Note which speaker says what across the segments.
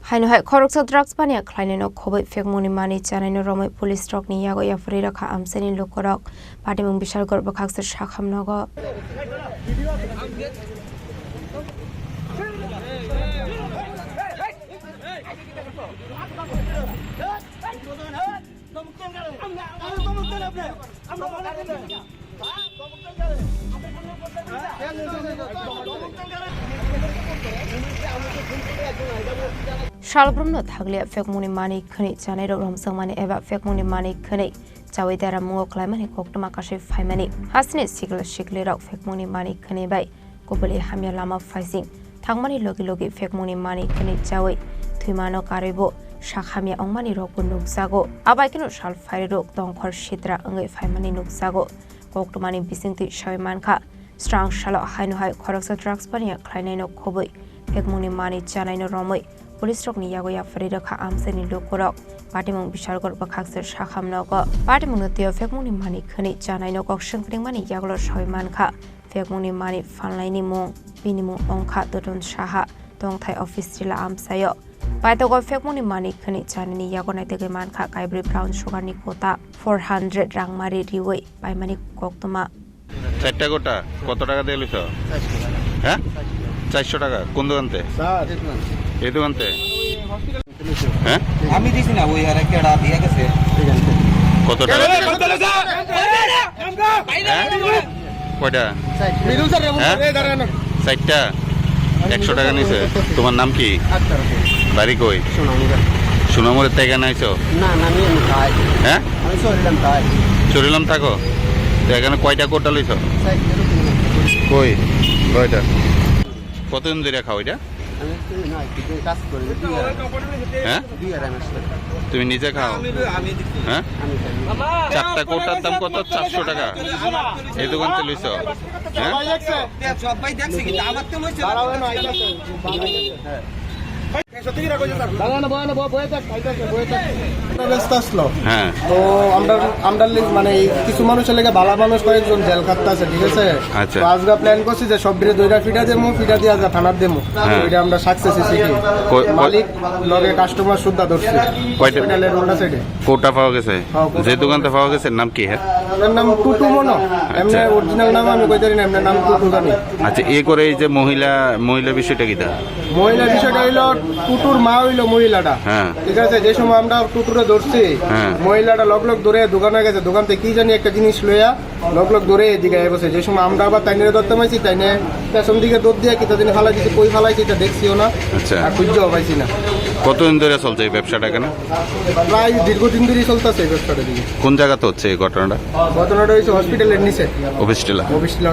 Speaker 1: Khainuhai Khorang drugs Baniya Khlainaino Khobwi Phekmungni Mani Chanai Romwi Police Rokni Yago Yapharwi Rwkha Amsani Lukorok Patimung Bishal Gorba Khaksir Shakhamnogo Shalbrumno Thaglia Phekmungni Mani Khani Chanai Romsang Mani Eva Phekmungni Mani Khani Chawi Dara Mungo Khlaimani Koktama Kashi Faimani Hasni Sigla Shikli Rok Phekmungni Mani Khani Bai Kubali Hamya Lama Faising Thangmani Logi Phekmungni Mani Khani Chawi Thumano Karibo Shakhamya Ongmani Rokbu Nuksago Abaikino Shal Fire Rok Dongkhor Shitra Angai Faimani Nuksago Koktumani Bisingti Shawimanka Strong Shalok Khainuhai Khorang drugs Baniya Khlainaino Khobwi Phekmungni Mani Chanai Romwi Police Rokni Yago Yapharwi Rwkha Amsani Lukorok Patimung Bishal Gorba Khaksir Shakhamnogo Patimung Tio Phekmungni Mani Khani Chanai no Kok Shengkring Mani Yago Shawimanka Phekmungni Mani Phanlaini Mung Binimung Ongkha Dodon Shaha Dongthai Office Jila Amsayo Paitogo Phekmungni Mani Khani Chanai Yago Naitege Manka Kaibri Brown Sugar ni Kota 400 Rangmari Riwe Paimani Koktuma
Speaker 2: চারটা গোটা কত টাকা দিয়ে লিছো হ্যাঁ 400 টাকা কোন দোকানতে sir এই দোকানতে হ্যাঁ
Speaker 3: আমি দিছি না ওই আর একটা দিয়া গেছে
Speaker 2: কত টাকা কয়টা মিরুল স্যার এই দাঁড়ানো চারটা 100 টাকা নিছে তোমার নাম কি বাড়ি কই সোনামুড়ের থেকে নাইছো
Speaker 3: না না আমি খাই
Speaker 2: হ্যাঁ
Speaker 3: আমি
Speaker 2: চরিলাম থাকো তো এখানে কয়টা কোটা লইছো কই কয়টা কতদিন ধরে খাও এটা হ্যাঁ তুমি নিজে খাও হ্যাঁ চারটা কোটার দাম কত 400 টাকা এই দোকান থেকে লইছো হ্যাঁ
Speaker 3: সবাই দেখছে কিন্তু আমার তো লইছে
Speaker 4: মানে কিছু মানুষের লেগে ভালো মানুষ কয়েকজন জেল খাটতে আছে ঠিক আছে আজকে প্ল্যান করছি যে সব দইটা ফিটা দেবো ফিটা দিয়ে আজকে থানার দেবো ওইটা আমরা সাকসেস মালিক লগে কাস্টমার সুদ্ধা ধরছি
Speaker 2: কোটা পাওয়া গেছে যে দোকানটা পাওয়া গেছে নাম কি হ্যাঁ
Speaker 4: নাম টুটু মনো এমনি অরিজিনাল নাম আমি কই জানি না এমনি নাম টুটু জানি
Speaker 2: আচ্ছা এই করে এই যে মহিলা বিষয়টা কি দা
Speaker 4: মহিলা বিষয়টা হইলো টুটুর মা হইলো মহিলাটা ঠিক আছে যে সময় আমরা টুটুরে ধরছি মহিলাটা লগ ধরে দোকানে গেছে দোকান থেকে কি জানি একটা জিনিস লইয়া লগ ধরে এদিকে বসে যে সময় আমরা আবার তাইনে ধরতে পাইছি তাইনে পেছন দিকে দৌড় দিয়ে কিতা দিন ফালাই দিচ্ছি কই ফালাইছি এটা দেখছিও না আর খুঁজেও পাইছি না
Speaker 2: কতদিন ধরে চলছে এই ব্যবসাটা কেন
Speaker 4: প্রায় দীর্ঘদিন ধরেই চলতেছে এই ব্যবসাটা দিকে
Speaker 2: কোন জায়গাতে হচ্ছে এই ঘটনাটা
Speaker 4: হয়েছে হসপিটালের নিচে
Speaker 2: অফিসটিলা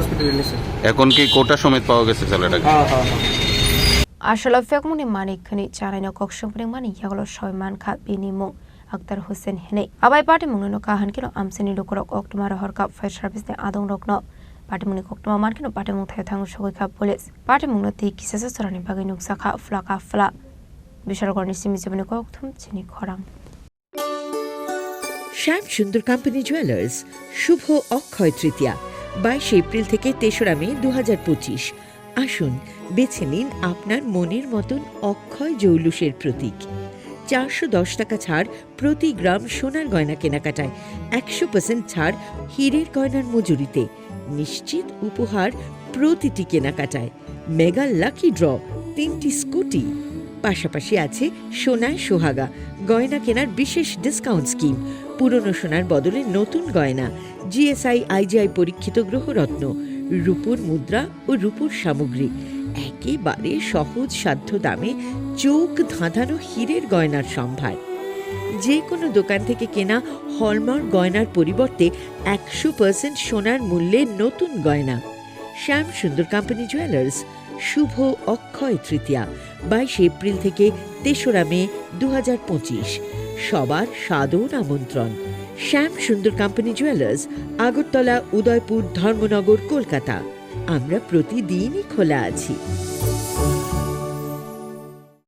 Speaker 4: হসপিটালের নিচে
Speaker 2: এখন কি কোটা সমেত পাওয়া গেছে ছেলেটাকে
Speaker 1: Ashla Phekmungni Mani Khani Chanai no Kok Shengkring Mani Yago Shawimanka Binimung Akhtar Hussein Hene Abai Patimung no Kahan Kino Amsani Lukorok Oktumar Horkap Fire Service ne Adong Rokno Patimung Koktuma Markino Patimung Thaythang Shogika Police Patimung no Ti Kisasa Sorani Bagi Nuksaka Flaka Fla Bishal Gorni Simizubni Koktum Chini Khorang
Speaker 5: শ্যাম সুন্দর company jewellers শুভ Akshaya Tritiya 22 April থেকে 3রা মে 2025 আসুন বেছে নিন আপনার মনের মতন অক্ষয় জৌলুসের প্রতীক 410 টাকা ছাড় প্রতি গ্রাম সোনার গয়না কেনাকাটায় 100% ছাড় হীরের গয়নার মজুরিতে নিশ্চিত উপহার প্রতিটি কেনাকাটায় মেগা লাকি ড্র 3টি স্কুটি পাশাপাশি আছে সোনায় সোহাগা গয়না কেনার বিশেষ ডিসকাউন্ট স্কিম পুরনো সোনার বদলে নতুন গয়না জিএসআই আইজিআই পরীক্ষিত গ্রহরত্ন রূপোর মুদ্রা ও রূপোর সামগ্রী একেবারে সহজ সাধ্য দামে চোখ ধাঁধানো হীরের গয়নার সম্ভার যে কোনো দোকান থেকে কেনা হলমার্ক গয়নার পরিবর্তে 100% সোনার মূল্যে নতুন গয়না শ্যাম সুন্দর কোম্পানি জুয়েলার্স শুভ অক্ষয় তৃতীয়া 22 এপ্রিল থেকে 3রা মে 2025 সবার সাদর আমন্ত্রণ শ্যাম সুন্দর কোম্পানি জুয়েলার্স আগরতলা উদয়পুর ধর্মনগর কলকাতা আমরা প্রতিদিনই খোলা আছি